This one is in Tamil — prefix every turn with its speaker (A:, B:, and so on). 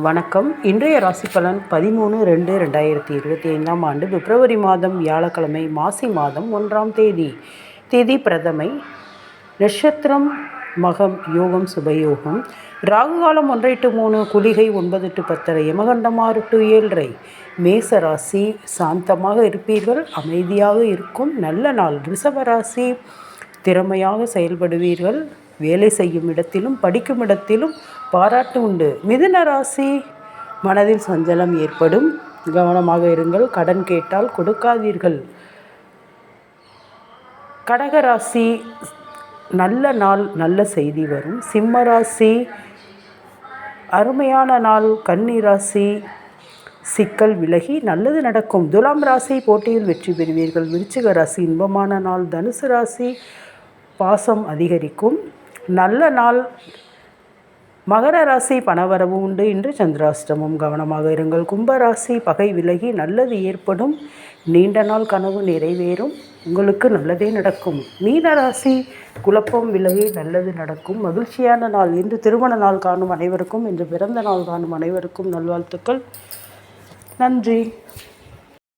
A: வணக்கம். இன்றைய ராசி பலன் 13/2/2025 ஆண்டு பிப்ரவரி மாதம் வியாழக்கிழமை, மாசி மாதம் 1ஆம் தேதி. திதி பிரதமை, நட்சத்திரம் மகம், யோகம் சுபயோகம், ராகு காலம் 1 to 3, குளிகை 9 to 10, யமகண்டம் 6 to 7:30. மேச ராசி, சாந்தமாக இருப்பீர்கள், அமைதியாக இருக்கும் நல்ல நாள். ரிஷப ராசி, திறமையாக செயல்படுவீர்கள், வேலை செய்யும் இடத்திலும் படிக்கும் இடத்திலும் பாராட்டு உண்டு. மிதுன ராசி, மனதில் சஞ்சலம் ஏற்படும், கவனமாக இருங்கள், கடன் கேட்டால் கொடுக்காதீர்கள். கடகராசி, நல்ல நாள், நல்ல செய்தி வரும். சிம்ம ராசி, அருமையான நாள். கன்னி ராசி, சிக்கல் விலகி நல்லது நடக்கும். துலாம் ராசி, போட்டியில் வெற்றி பெறுவீர்கள். விருச்சிக ராசி, இன்பமான நாள். தனுசு ராசி, பாசம் அதிகரிக்கும், நல்ல நாள். மகர ராசி, பணவரவு உண்டு. இன்று சந்திராஷ்டமம், கவனமாக இருங்கள். கும்பராசி, பகை விலகி நல்லது ஏற்படும், நீண்ட நாள் கனவு நிறைவேறும், உங்களுக்கு நல்லதே நடக்கும். மீனராசி, குழப்பம் விலகி நல்லது நடக்கும், மகிழ்ச்சியான நாள். இன்று திருமண நாள் காணும் அனைவருக்கும், இன்று பிறந்த நாள் காணும் அனைவருக்கும் நல்வாழ்த்துக்கள். நன்றி.